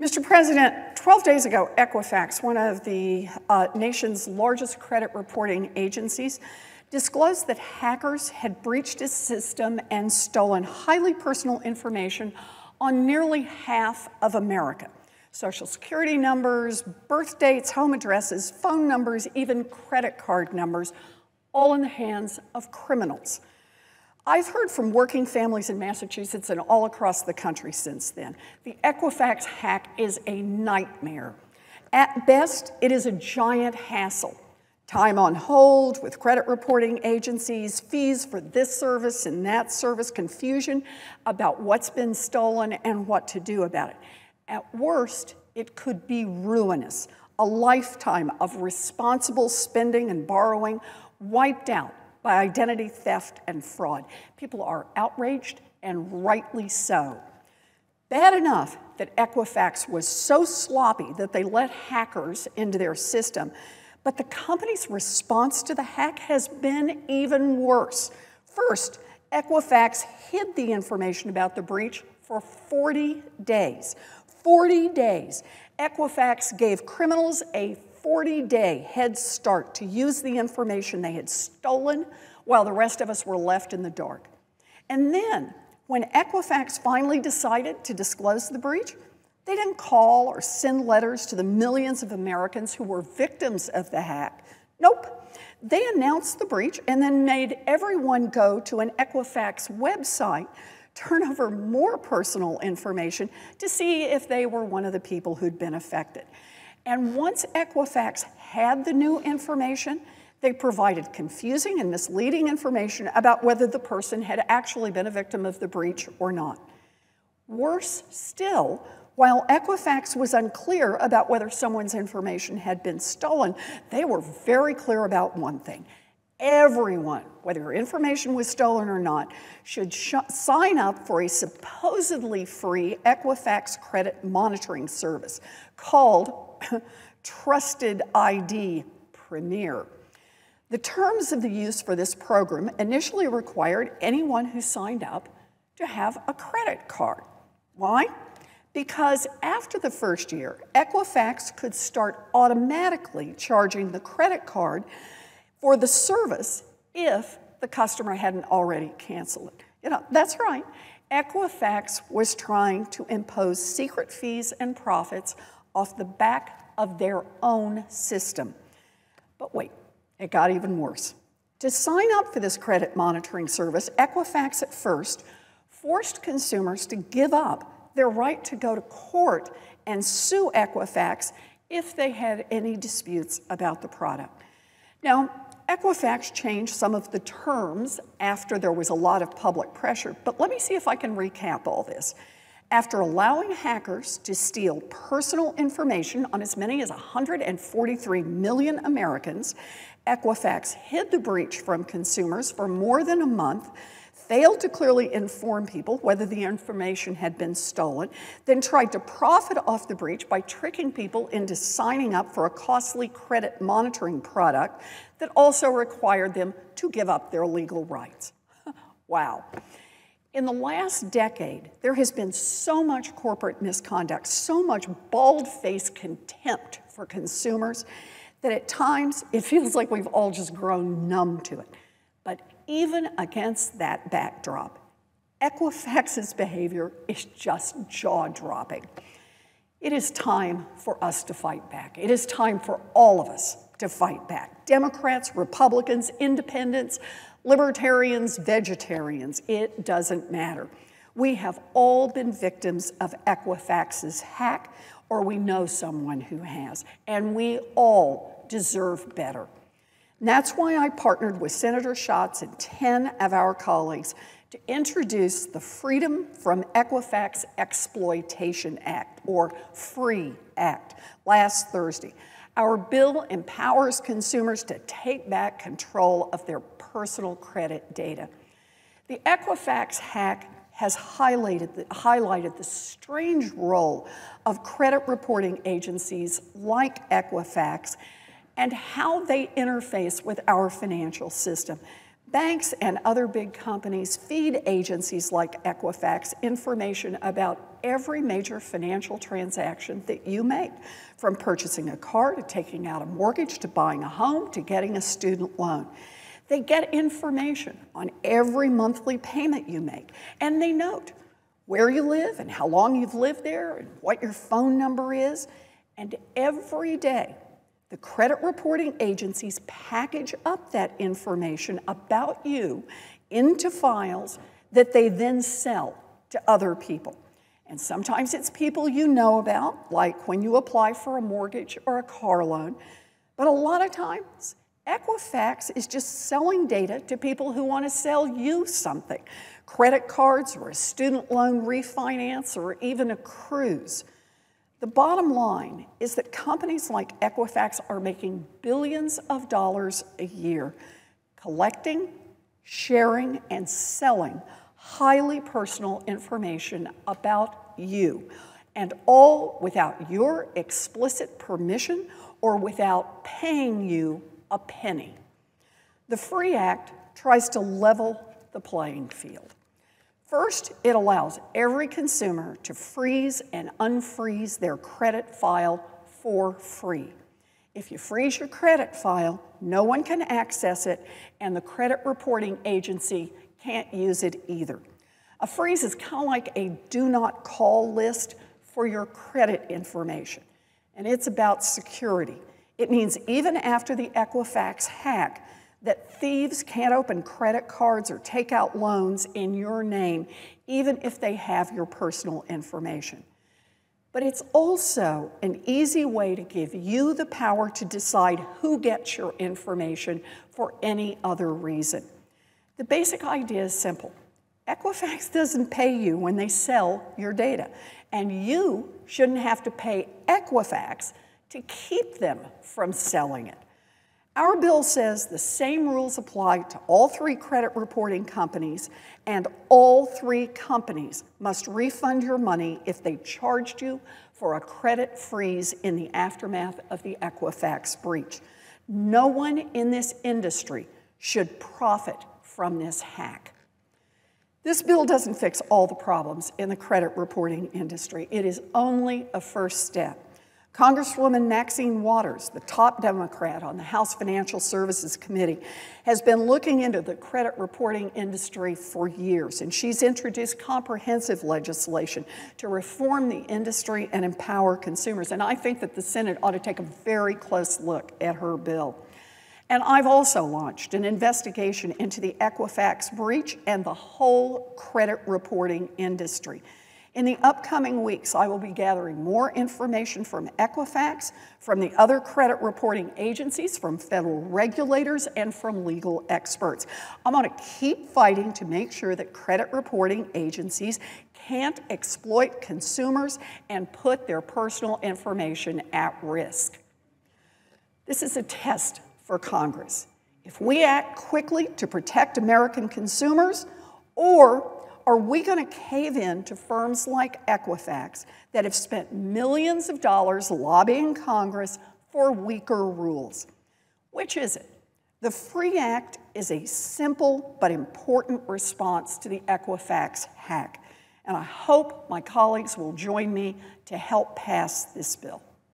Mr. President, 12 days ago, Equifax, one of the nation's largest credit reporting agencies, disclosed that hackers had breached its system and stolen highly personal information on nearly half of America. Social security numbers, birth dates, home addresses, phone numbers, even credit card numbers, all in the hands of criminals. I've heard from working families in Massachusetts and all across the country since then. The Equifax hack is a nightmare. At best, it is a giant hassle. Time on hold with credit reporting agencies, fees for this service and that service, confusion about what's been stolen and what to do about it. At worst, it could be ruinous. A lifetime of responsible spending and borrowing wiped out by identity theft and fraud. People are outraged, and rightly so. Bad enough that Equifax was so sloppy that they let hackers into their system, but the company's response to the hack has been even worse. First, Equifax hid the information about the breach for 40 days. 40 days. Equifax gave criminals a 40-day head start to use the information they had stolen while the rest of us were left in the dark. And then, when Equifax finally decided to disclose the breach, they didn't call or send letters to the millions of Americans who were victims of the hack. Nope. They announced the breach and then made everyone go to an Equifax website, turn over more personal information to see if they were one of the people who'd been affected. And once Equifax had the new information, they provided confusing and misleading information about whether the person had actually been a victim of the breach or not. Worse still, while Equifax was unclear about whether someone's information had been stolen, they were very clear about one thing. Everyone, whether your information was stolen or not, should sign up for a supposedly free Equifax credit monitoring service called Trusted ID Premier. The terms of the use for this program initially required anyone who signed up to have a credit card. Why? Because after the first year, Equifax could start automatically charging the credit card for the service if the customer hadn't already canceled it. You know, that's right. Equifax was trying to impose secret fees and profits off the back of their own system. But wait, it got even worse. To sign up for this credit monitoring service, Equifax at first forced consumers to give up their right to go to court and sue Equifax if they had any disputes about the product. Now, Equifax changed some of the terms after there was a lot of public pressure, but let me see if I can recap all this. After allowing hackers to steal personal information on as many as 143 million Americans, Equifax hid the breach from consumers for more than a month, failed to clearly inform people whether the information had been stolen, then tried to profit off the breach by tricking people into signing up for a costly credit monitoring product that also required them to give up their legal rights. Wow. In the last decade, there has been so much corporate misconduct, so much bald-faced contempt for consumers, that at times it feels like we've all just grown numb to it. But even against that backdrop, Equifax's behavior is just jaw-dropping. It is time for us to fight back. It is time for all of us to fight back. Democrats, Republicans, independents, libertarians, vegetarians, it doesn't matter. We have all been victims of Equifax's hack, or we know someone who has, and we all deserve better. And that's why I partnered with Senator Schatz and 10 of our colleagues to introduce the Freedom from Equifax Exploitation Act, or FREE Act, last Thursday. Our bill empowers consumers to take back control of their personal credit data. The Equifax hack has highlighted the strange role of credit reporting agencies like Equifax and how they interface with our financial system. Banks and other big companies feed agencies like Equifax information about every major financial transaction that you make, from purchasing a car to taking out a mortgage to buying a home to getting a student loan. They get information on every monthly payment you make, and they note where you live and how long you've lived there and what your phone number is. And every day, the credit reporting agencies package up that information about you into files that they then sell to other people. And sometimes it's people you know about, like when you apply for a mortgage or a car loan. But a lot of times, Equifax is just selling data to people who want to sell you something. Credit cards or a student loan refinance or even a cruise. The bottom line is that companies like Equifax are making billions of dollars a year collecting, sharing, and selling highly personal information about you, and all without your explicit permission or without paying you a penny. The FREE Act tries to level the playing field. First, it allows every consumer to freeze and unfreeze their credit file for free. If you freeze your credit file, no one can access it, and the credit reporting agency can't use it either. A freeze is kind of like a do not call list for your credit information, and it's about security. It means even after the Equifax hack, that thieves can't open credit cards or take out loans in your name, even if they have your personal information. But it's also an easy way to give you the power to decide who gets your information for any other reason. The basic idea is simple. Equifax doesn't pay you when they sell your data, and you shouldn't have to pay Equifax to keep them from selling it. Our bill says the same rules apply to all three credit reporting companies, and all three companies must refund your money if they charged you for a credit freeze in the aftermath of the Equifax breach. No one in this industry should profit from this hack. This bill doesn't fix all the problems in the credit reporting industry. It is only a first step. Congresswoman Maxine Waters, the top Democrat on the House Financial Services Committee, has been looking into the credit reporting industry for years, and she's introduced comprehensive legislation to reform the industry and empower consumers. And I think that the Senate ought to take a very close look at her bill. And I've also launched an investigation into the Equifax breach and the whole credit reporting industry. In the upcoming weeks, I will be gathering more information from Equifax, from the other credit reporting agencies, from federal regulators, and from legal experts. I'm going to keep fighting to make sure that credit reporting agencies can't exploit consumers and put their personal information at risk. This is a test for Congress. If we act quickly to protect American consumers, or are we going to cave in to firms like Equifax that have spent millions of dollars lobbying Congress for weaker rules? Which is it? The FREE Act is a simple but important response to the Equifax hack, and I hope my colleagues will join me to help pass this bill.